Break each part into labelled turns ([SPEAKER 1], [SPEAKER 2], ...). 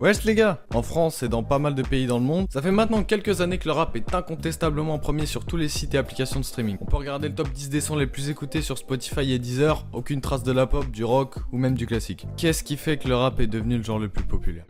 [SPEAKER 1] Wesh les gars, en France et dans pas mal de pays dans le monde, ça fait maintenant quelques années que le rap est incontestablement premier sur tous les sites et applications de streaming. On peut regarder le top 10 des sons les plus écoutés sur Spotify et Deezer, aucune trace de la pop, du rock ou même du classique. Qu'est-ce qui fait que le rap est devenu le genre le plus populaire ?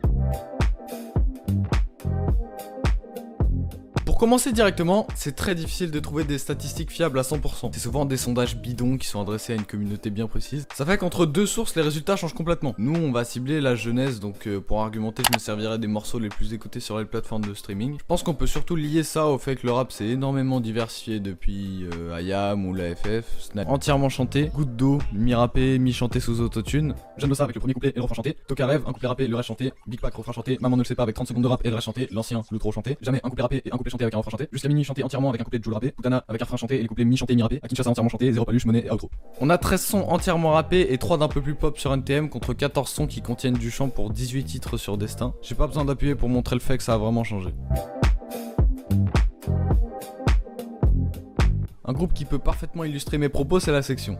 [SPEAKER 1] Pour commencer directement, c'est très difficile de trouver des statistiques fiables à 100%. C'est souvent des sondages bidons qui sont adressés à une communauté bien précise. Ça fait qu'entre deux sources, les résultats changent complètement. Nous, on va cibler la jeunesse, donc pour argumenter, je me servirai des morceaux les plus écoutés sur les plateformes de streaming. Je pense qu'on peut surtout lier ça au fait que le rap s'est énormément diversifié depuis IAM ou la FF, Snap, entièrement chanté, goutte d'eau, mi-rappé, mi-chanté sous autotune. Jeanne Bossa avec le premier couplet et le refrain chanté, Toka Rêve, un couplet rappé, le reste chanté, Big Pac, refrain chanté, Maman ne le sait pas avec 30 secondes de rap et le reste chanté, l'ancien, l'outro chanté, Jamais, un couplet rappé et un couplet chanté avec un refrain chanté, Jusqu'à minuit chanté entièrement avec un couplet de Joule rappé, Putana avec un refrain chanté et les couplets mi-chantés mi-rappé, à Kinshasa entièrement chanté, Zéro Paluche, Monnaie et outro. On a 13 sons entièrement rappés et 3 d'un peu plus pop sur NTM contre 14 sons qui contiennent du chant pour 18 titres sur Destin. J'ai pas besoin d'appuyer pour montrer le fait que ça a vraiment changé. Un groupe qui peut parfaitement illustrer mes propos, c'est La Section.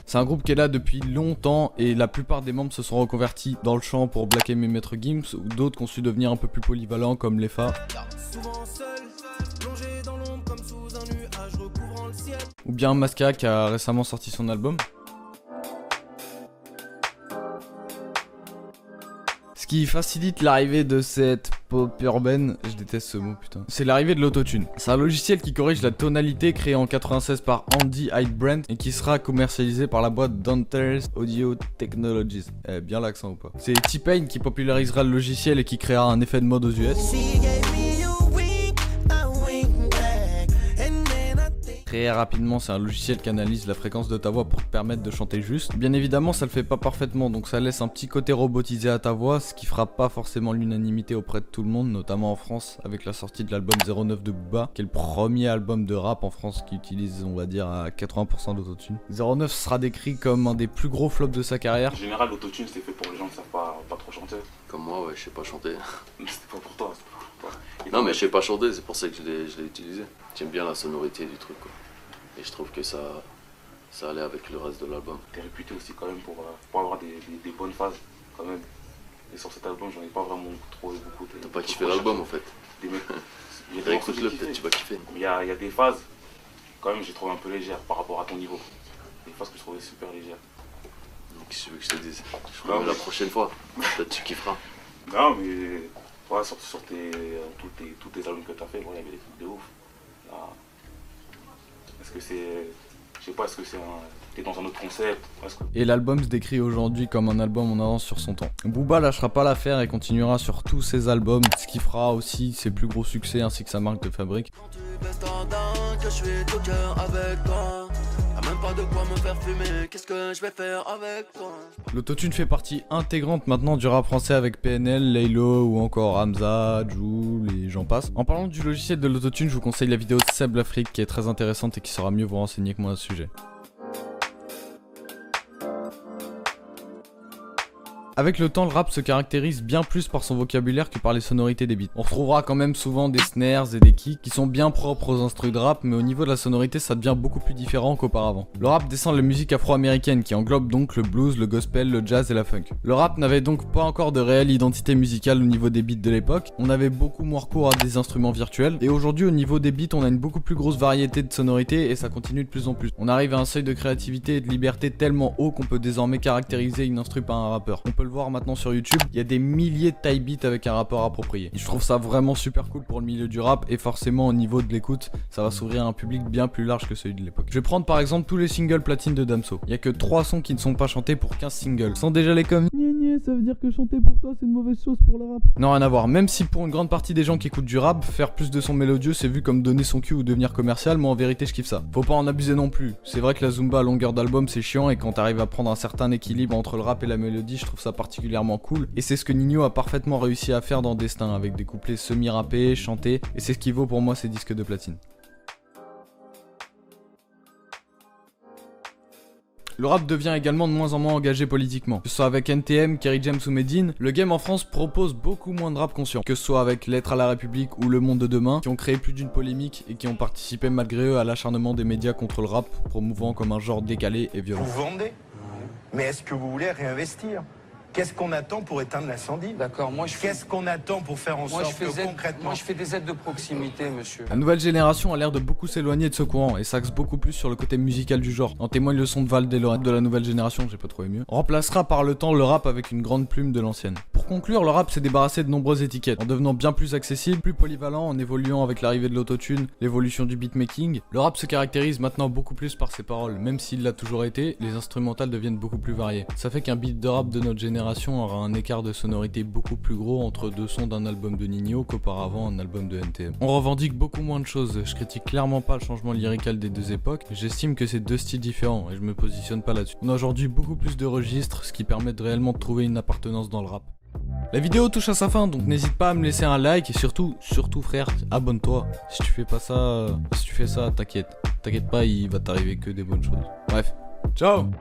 [SPEAKER 1] C'est un groupe qui est là depuis longtemps et la plupart des membres se sont reconvertis dans le chant pour Black M et Maître Gims ou d'autres qui ont su devenir un peu plus polyvalents comme Lefa. Ou bien Maska qui a récemment sorti son album. Ce qui facilite l'arrivée de cette pop urbaine, je déteste ce mot putain, c'est l'arrivée de l'autotune. C'est un logiciel qui corrige la tonalité créé en 96 par Andy Heidbrand et qui sera commercialisé par la boîte Dante's Audio Technologies. Bien l'accent ou pas. C'est T-Pain qui popularisera le logiciel et qui créera un effet de mode aux US. Très rapidement, c'est un logiciel qui analyse la fréquence de ta voix pour te permettre de chanter juste. Bien évidemment, ça le fait pas parfaitement, donc ça laisse un petit côté robotisé à ta voix, ce qui fera pas forcément l'unanimité auprès de tout le monde, notamment en France, avec la sortie de l'album 09 de Booba, qui est le premier album de rap en France qui utilise, on va dire, à 80% d'autotune. 09 sera décrit comme un des plus gros flops de sa carrière.
[SPEAKER 2] En général, l'autotune, c'est fait pour les gens qui savent pas trop chanter.
[SPEAKER 3] Comme moi, ouais, je sais pas chanter.
[SPEAKER 2] Mais c'était pas pour toi.
[SPEAKER 3] Non, mais je sais pas chanter, c'est pour ça que je l'ai utilisé. J'aime bien la sonorité du truc, quoi. Et je trouve que ça allait avec le reste de l'album.
[SPEAKER 2] T'es réputé aussi quand même pour avoir des bonnes phases, quand même. Et sur cet album, j'en ai pas vraiment trop écouté.
[SPEAKER 3] T'as pas kiffé l'album, en fait.
[SPEAKER 2] Des mecs.
[SPEAKER 3] Réécoute-le, peut-être tu vas kiffer.
[SPEAKER 2] Il y a des phases, quand même, j'ai trouvé un peu légères par rapport à ton niveau. Des phases que je trouvais super légères.
[SPEAKER 3] Donc, qu'est-ce que tu veux que je te dise? Je crois que la prochaine fois, peut-être tu kifferas.
[SPEAKER 2] Non, mais ouais, sur tous tes albums que t'as fait, il y avait des trucs de ouf. Là, est-ce que c'est... Je sais pas, est-ce que c'est t'es dans un autre concept?
[SPEAKER 1] Et l'album se décrit aujourd'hui comme un album en avance sur son temps. Booba lâchera pas l'affaire et continuera sur tous ses albums, ce qui fera aussi ses plus gros succès ainsi que sa marque de fabrique. L'autotune fait partie intégrante maintenant du rap français avec PNL, Laylo ou encore Hamza, Jul et j'en passe. En parlant du logiciel de l'autotune, je vous conseille la vidéo de Seb l'Afrique qui est très intéressante et qui saura mieux vous renseigner que moi à ce sujet. Avec le temps, le rap se caractérise bien plus par son vocabulaire que par les sonorités des beats. On retrouvera quand même souvent des snares et des kicks qui sont bien propres aux instrus de rap, mais au niveau de la sonorité, ça devient beaucoup plus différent qu'auparavant. Le rap descend de la musique afro-américaine qui englobe donc le blues, le gospel, le jazz et la funk. Le rap n'avait donc pas encore de réelle identité musicale au niveau des beats de l'époque, on avait beaucoup moins recours à des instruments virtuels, et aujourd'hui au niveau des beats, on a une beaucoup plus grosse variété de sonorités et ça continue de plus en plus. On arrive à un seuil de créativité et de liberté tellement haut qu'on peut désormais caractériser une instru par un rappeur. On peut le voir maintenant sur YouTube, il y a des milliers de type beats avec un rapport approprié. Et je trouve ça vraiment super cool pour le milieu du rap et forcément au niveau de l'écoute, ça va s'ouvrir à un public bien plus large que celui de l'époque. Je vais prendre par exemple tous les singles platine de Damso. Il y a que 3 sons qui ne sont pas chantés pour 15 singles. Sans déjà les comme ça veut dire que chanter pour toi c'est une mauvaise chose pour le rap. Non, rien à voir. Même si pour une grande partie des gens qui écoutent du rap, faire plus de sons mélodieux c'est vu comme donner son cul ou devenir commercial, moi en vérité je kiffe ça. Faut pas en abuser non plus. C'est vrai que la Zumba à longueur d'album c'est chiant et quand t'arrives à prendre un certain équilibre entre le rap et la mélodie, je trouve ça particulièrement cool. Et c'est ce que Nino a parfaitement réussi à faire dans Destin avec des couplets semi-rappés, chantés, et c'est ce qui vaut pour moi ces disques de platine. Le rap devient également de moins en moins engagé politiquement. Que ce soit avec NTM, Kerry James ou Medine, le game en France propose beaucoup moins de rap conscient. Que ce soit avec Lettres à la République ou Le Monde de Demain, qui ont créé plus d'une polémique et qui ont participé malgré eux à l'acharnement des médias contre le rap, promouvant comme un genre décalé et violent.
[SPEAKER 4] Vous vendez Mais est-ce que vous voulez réinvestir? Qu'est-ce qu'on attend pour éteindre l'incendie?
[SPEAKER 5] D'accord, moi je fais...
[SPEAKER 4] Qu'est-ce qu'on attend pour faire en sorte que concrètement...
[SPEAKER 5] Moi je fais des aides de proximité, monsieur.
[SPEAKER 1] La nouvelle génération a l'air de beaucoup s'éloigner de ce courant et s'axe beaucoup plus sur le côté musical du genre. En témoigne le son de Val Delorette de la nouvelle génération, j'ai pas trouvé mieux. On remplacera par le temps le rap avec une grande plume de l'ancienne. Pour conclure, le rap s'est débarrassé de nombreuses étiquettes, en devenant bien plus accessible, plus polyvalent, en évoluant avec l'arrivée de l'autotune, l'évolution du beatmaking. Le rap se caractérise maintenant beaucoup plus par ses paroles, même s'il l'a toujours été, les instrumentales deviennent beaucoup plus variées. Ça fait qu'un beat de rap de notre génération aura un écart de sonorité beaucoup plus gros entre deux sons d'un album de Nino qu'auparavant un album de NTM. On revendique beaucoup moins de choses, je critique clairement pas le changement lyrical des deux époques, j'estime que c'est deux styles différents et je me positionne pas là-dessus. On a aujourd'hui beaucoup plus de registres, ce qui permet de réellement de trouver une appartenance dans le rap. La vidéo touche à sa fin, donc n'hésite pas à me laisser un like et surtout frère, abonne-toi. Si tu fais ça, t'inquiète pas, il va t'arriver que des bonnes choses. Bref, ciao.